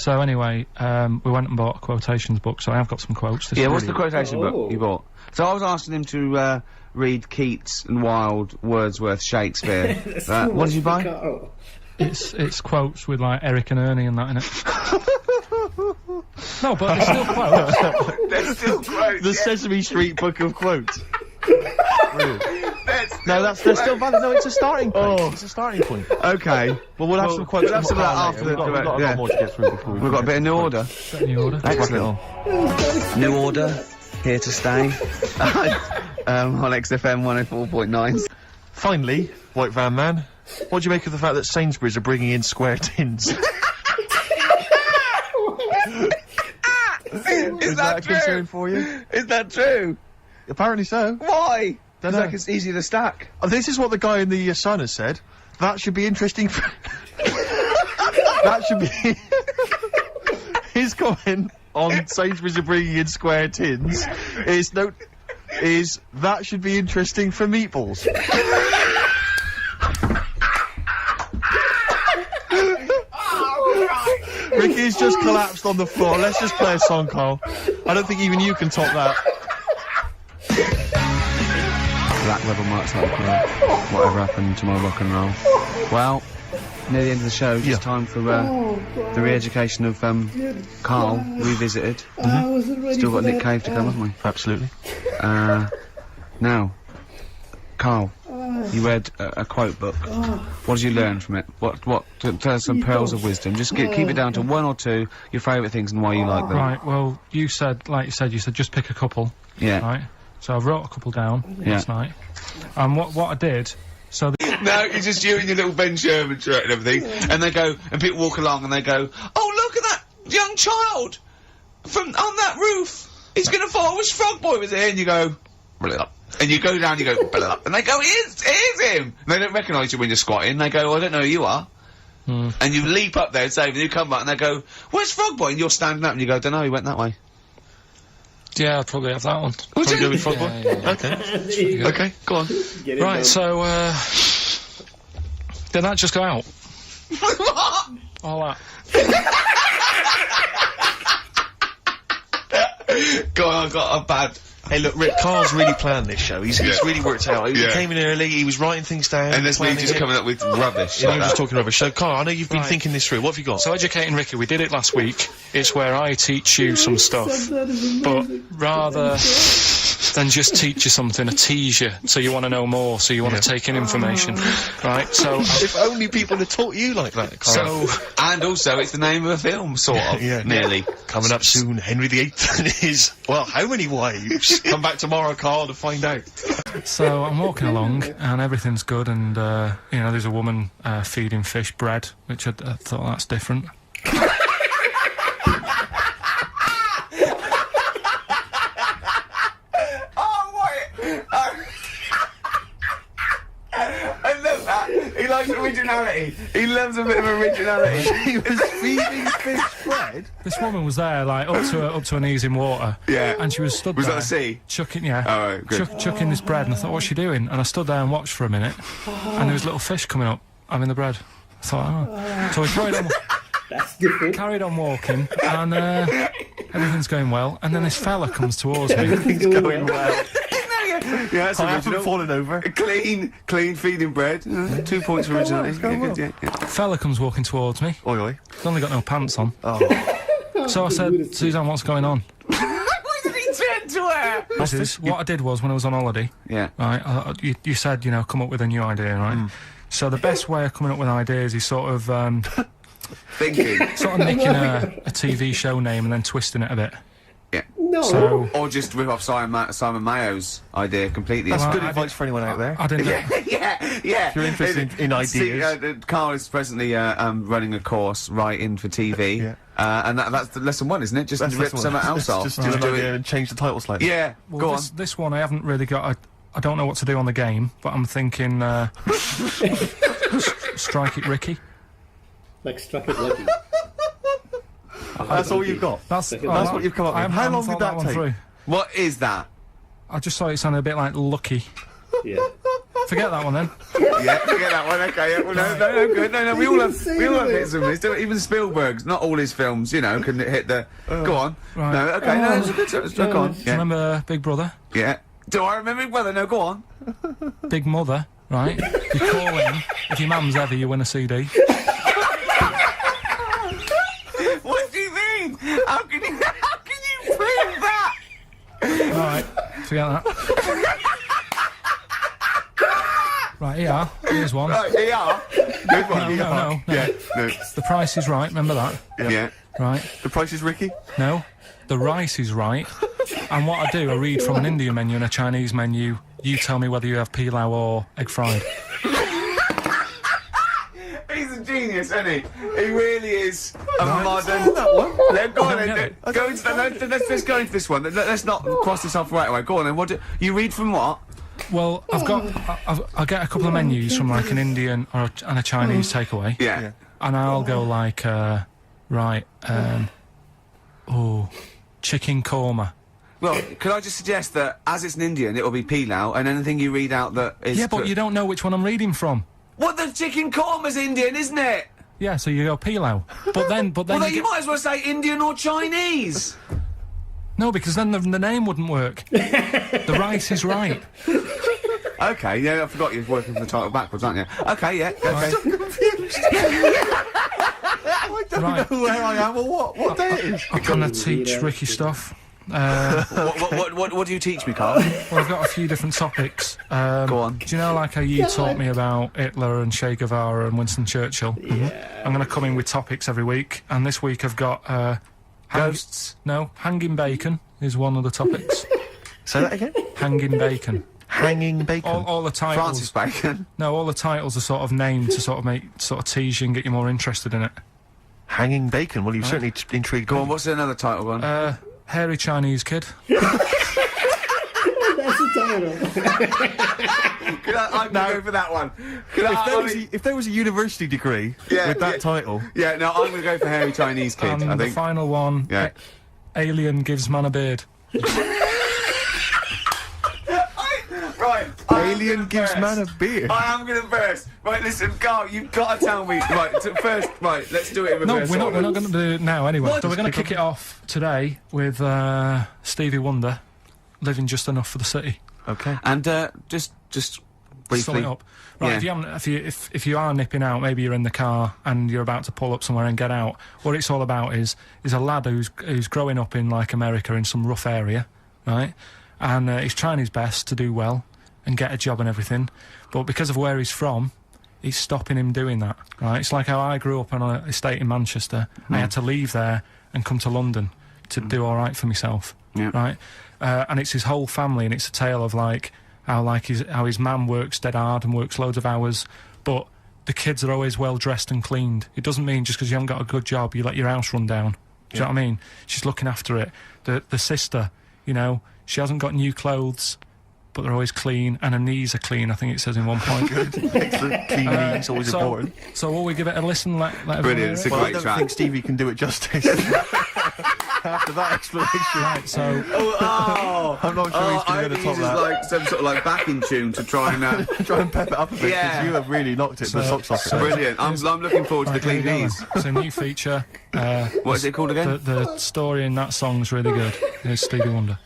So anyway, we went and bought a quotations book, so I have got some quotes. This what's the quotation book you bought? So I was asking him to, read Keats and Wilde, Wordsworth, Shakespeare. What did you buy? It's quotes with, like, Eric and Ernie and that in it. No, but they're still quotes. They're still quotes, The Sesame Street book of quotes. They're still valid. No, it's a starting point. It's a starting point. Okay. Well, we'll have some quotes. We'll have some of that after We've got a lot more to get through before We've got a bit of New Order. New Order. Excellent. New Order, here to stay. On XFM 104.9. Finally, White Van Man, what do you make of the fact that Sainsbury's are bringing in square tins? Is that a concern for you? Is that true? Apparently so. Why? Don't It's know. like it's easy to stack. This is what the guy in the Sun has said. That should be interesting for... That should be... His comment on Sainsbury's are bringing in square tins is that should be interesting for meatballs. Ricky's just collapsed on the floor. Let's just play a song, Carl. I don't think even you can top that. Black Rebel marks like whatever happened to my rock and roll. Well, near the end of the show, it's time for the re-education of Karl revisited. Still got Nick Cave to come, haven't we? Absolutely. Now, Karl, you read a quote book. What did you learn from it? Tell us some pearls of wisdom. Just keep it down to one or two, your favourite things and why you like them. Right, well, you said just pick a couple. Yeah. Right? So I wrote a couple down last night. And what I did, so... No, it's just you and your little Ben Sherman shirt and everything, and they go, and people walk along and they go, oh, look at that young child from on that roof. He's gonna fall. I wish Frog Boy was here. And you go, blah. And you go down, you go, blah. And they go, here's him. And they don't recognise you when you're squatting. They go, I don't know who you are. And you leap up there and save, and you come back and they go, where's Frog Boy? And you're standing up and you go, don't know, he went that way. Yeah, I'd probably have that one. Would you? Go with Frog Boy? Yeah. Okay. Okay, go on. Right, so, did that just go out? What? All that. Go on, I've got a bad... Hey, look, Rick, Carl's really planned this show. He's really worked out. He came in early, he was writing things down. And there's me just coming up with rubbish. Yeah, I'm just talking rubbish. So, Carl, I know you've been thinking this through. What have you got? So, Educating Ricky, we did it last week. It's where I teach you some stuff. But rather than just teach you something, I tease you, so you want to know more, so you want to take in information. Right, so... If only people had taught you like that, Carl. So... And also, it's the name of a film, sort of. Nearly. Coming up soon, Henry VIII and his... Well, how many wives? Come back tomorrow, Carl, to find out. So, I'm walking along, and everything's good, and, you know, there's a woman feeding fish bread, which I thought that's different. I love that. He likes originality. He loves a bit of originality. He was feeding fish bread? This woman was there, like, up to her knees in water. Yeah. And she was stood Was there. that a sea? Chucking, yeah. Oh, right, good. Chucking this bread, and I thought, what's she doing? And I stood there and watched for a minute, and there was little fish coming up, having the bread. I thought, oh. So we carried on... That's different. Carried on walking, and everything's going well, and then this fella comes towards me. Everything's going well. Yeah, that's I haven't original. fallen over. Clean feeding bread. 2 points for originality. Fella comes walking towards me. Oi, oi. He's only got no pants on. Oh. So I said, Suzanne, what's going on? What did he turn to her? What I did was, when I was on holiday, Yeah. right, you said, you know, come up with a new idea, right? So the best way of coming up with ideas is sort of Thinking. nicking a TV show name and then twisting it a bit. Yeah. No. So Or just rip off Simon Mayo's idea completely. That's Well, good I advice for anyone out there. I didn't. Yeah. If you're interested in ideas. Carl is presently running a course writing for TV. Yeah. And that's the lesson 1, isn't it? Just That's rip one. something else off. Just do an do idea it. and change the title slightly. Yeah. Well, Go on. this one I haven't really got. I don't know what to do on the game, but I'm thinking Strike It Ricky. Like Strike It Lucky. That's all you've got. That's what you've come up with. How long did that take? What is that? I just thought it sounded a bit like Lucky. Yeah. forget that one then. Yeah, forget that one. Okay, yeah. Well, no, good. No, we all have hits and misses. Even Spielberg's, not all his films, you know, can hit the. Go on. Right. No, okay, no, it's good. Go on. Do you remember Big Brother? Yeah. Do I remember Big Brother? No, go on. Big Mother, right? You call in, if your mum's heavy, you win a CD. What do you mean? How can you prove that? Alright, forget that. Right, ER, here's one. Right, ER. Good one. No. Yeah, no. The Price is Right, remember that? Yeah. Right. The Price is Ricky? No. The rice is right. And what I do, I read from an Indian menu and a Chinese menu. You tell me whether you have pilau or egg fried. He's a genius, isn't he? He really is a modern. That one. Go on, I don't then. get Go into, let's go into this one. Let's not cross this off right away. Go on, then. What do you read from what? Well, I'll get a couple of menus from like an Indian and a Chinese takeaway. Yeah. And I'll go like, chicken korma. Well, could I just suggest that as it's an Indian, it will be pilau, and anything you read out that is. Yeah, but you don't know which one I'm reading from. What, the chicken korma's Indian, isn't it? Yeah, so you go pilau. But then Well, then you might as well say Indian or Chinese. No, because then the name wouldn't work. The rice is right. Okay, yeah, I forgot you were working from the title backwards, aren't you? Okay, yeah, okay. I don't know where I am or what day it is. I'm gonna teach Ricky stuff. What do you teach me, Karl? Well, I've got a few different topics. Go on. Do you know, like how you taught me about Hitler and Che Guevara and Winston Churchill? Yeah. I'm going to come in with topics every week, and this week I've got Ghosts? No, hanging bacon is one of the topics. Say that again? Hanging bacon. Hanging bacon. All the titles. Francis Bacon. No, all the titles are sort of named to sort of tease you and get you more interested in it. Hanging bacon. Well, you've certainly intrigued Go me. on, what's another title one? Hairy Chinese kid. That's the title. I'm gonna go for that one. If there was a university degree with that title... Yeah, no, I'm gonna go for hairy Chinese kid, And I the think. final one, Yeah. Alien gives man a beard. Right. Alien gives man a beard. I am gonna burst. Right, listen, Karl, you've got to tell me. Right, first, right, let's do it in No, reverse we're not order. going to do it now anyway. What? So we're going to kick it off today with Stevie Wonder, Living Just Enough for the City. Okay. And just Sum briefly. it up. Right, Yeah. if you are nipping out, maybe you're in the car and you're about to pull up somewhere and get out. What it's all about is a lad who's growing up in like America in some rough area, right? And he's trying his best to do well and get a job and everything, but because of where he's from, it's stopping him doing that, right? It's like how I grew up on an estate in Manchester. I had to leave there and come to London to do all right for myself, Yeah. right? And it's his whole family, and it's a tale of like how his man works dead hard and works loads of hours, but the kids are always well dressed and cleaned. It doesn't mean just because you haven't got a good job, you let your house run down. Do you know what I mean? She's looking after it. The sister, you know, she hasn't got new clothes, but they're always clean, and her knees are clean, I think it says in one point. Excellent. Clean knees, always important. So will we give it a listen? Let everyone Brilliant, hear it's it? a Well, I great don't track. think Stevie can do it justice. After that explanation. Right, so I'm not sure he's I going to hope he top uses that. like some sort of like backing tune to try and. Try and pep it up a bit, because Yeah. you have really knocked it the socks off. Brilliant. I'm looking forward to the right, clean here we go knees. then. It's a new feature. What is it called again? The story in that song's really good. Here's Stevie Wonder.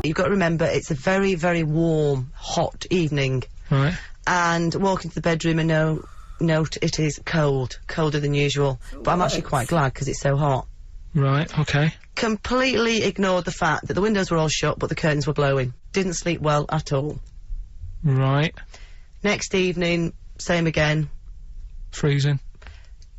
You've got to remember it's a very, very warm, hot evening, Right. and walk into the bedroom and note it is cold, colder than usual. But I'm actually quite glad because it's so hot. Right, okay. Completely ignored the fact that the windows were all shut but the curtains were blowing. Didn't sleep well at all. Right. Next evening, same again. Freezing.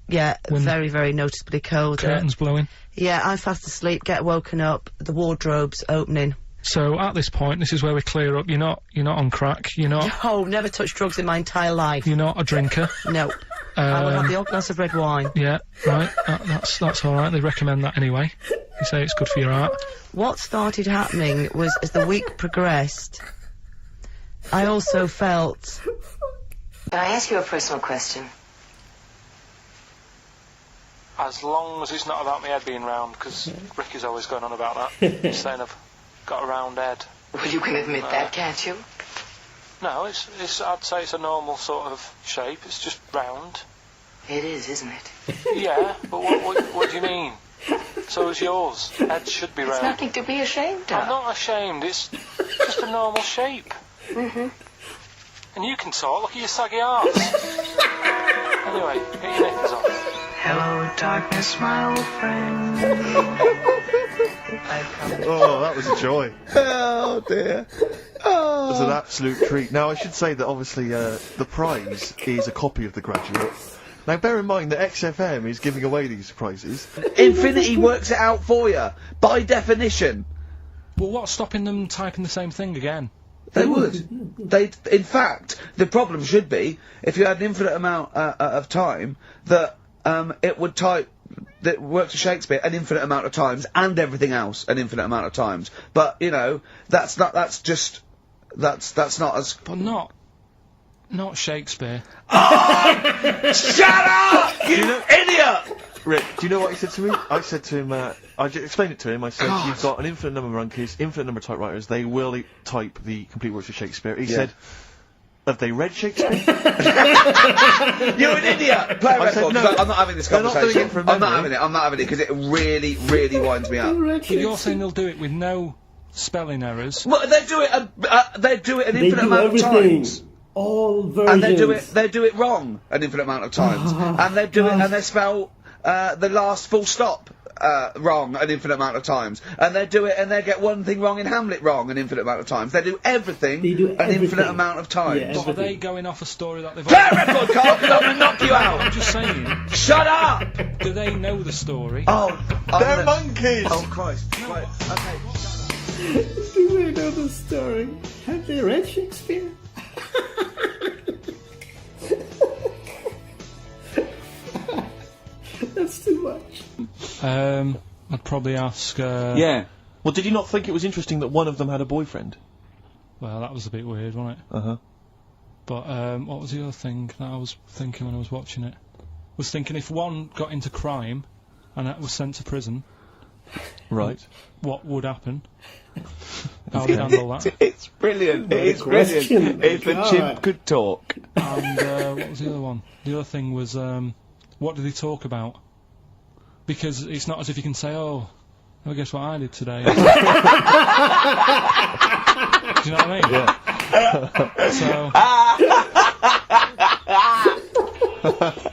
Yeah, Wind- very, very noticeably cold. Curtains blowing. Yeah, I'm fast asleep, get woken up, the wardrobe's opening. So at this point, this is where we clear up. You're not on crack. You're not Oh, never touched drugs in my entire life. you're not a drinker. No. I will have the odd glass of red wine. Yeah, right. That's all right. They recommend that anyway. They say it's good for your heart. What started happening was, as the week progressed, I also felt... Can I ask you a personal question? As long as it's not about my head being round, because Ricky's always going on about that. He's saying I've got a round head. Well, you can admit that, can't you? No, it's. I'd say it's a normal sort of shape. It's just round. It is, isn't it? Yeah, but what do you mean? So is yours. Head should be It's round. nothing to be ashamed I'm of. not ashamed. It's just a normal shape. Mm-hmm. And you can talk. Look at your saggy arse. Anyway, get your knickers on. Hello, darkness, my old friend. Oh, that was a joy. Oh dear. Oh. It was an absolute treat. Now, I should say that obviously the prize is a copy of The Graduate. Now, bear in mind that XFM is giving away these prizes. Infinity works it out for you by definition. Well, what's stopping them typing the same thing again? They would. In fact, the problem should be if you had an infinite amount of time that it would type that works for Shakespeare an infinite amount of times and everything else an infinite amount of times. But you know, that's not as. But not Shakespeare. Shut up, you idiot! Rick, do you know what he said to me? I said to him, I explained it to him, I said, you've got an infinite number of monkeys, infinite number of typewriters, they will type the complete works of Shakespeare. He said, have they read Shakespeare? You're an idiot! Play a record, said, no, 'cause I'm not having this they're not conversation. doing it from I'm not memory. having it, because it really, really winds me up. But you're saying they'll do it with no spelling errors. Well, they do it an They infinite do amount of everything. times. All versions. And they do it wrong an infinite amount of times. And they do it, and they spell the last full stop wrong an infinite amount of times. And they do it, and they get one thing wrong in Hamlet wrong an infinite amount of times. They do everything an infinite amount of times. Yeah, But are they going off a story that they've Play a record, Carl, 'cause I'm gonna knock you I'm out! just saying, Shut up! do they know the story? Oh, They're monkeys! Oh, Christ. Right, okay. Do they know the story? Have they read Shakespeare? That's too much. I'd probably ask. Yeah. Well, did you not think it was interesting that one of them had a boyfriend? Well, that was a bit weird, wasn't it? Uh-huh. But what was the other thing that I was thinking when I was watching it? I was thinking if one got into crime and that was sent to prison, Right. what would happen? How would you handle that? It's brilliant. It is question. brilliant. If a God. chimp could talk. And what was the other one? The other thing was what did they talk about? Because it's not as if you can say, oh, well, guess what I did today. Do you know what I mean? Yeah. So.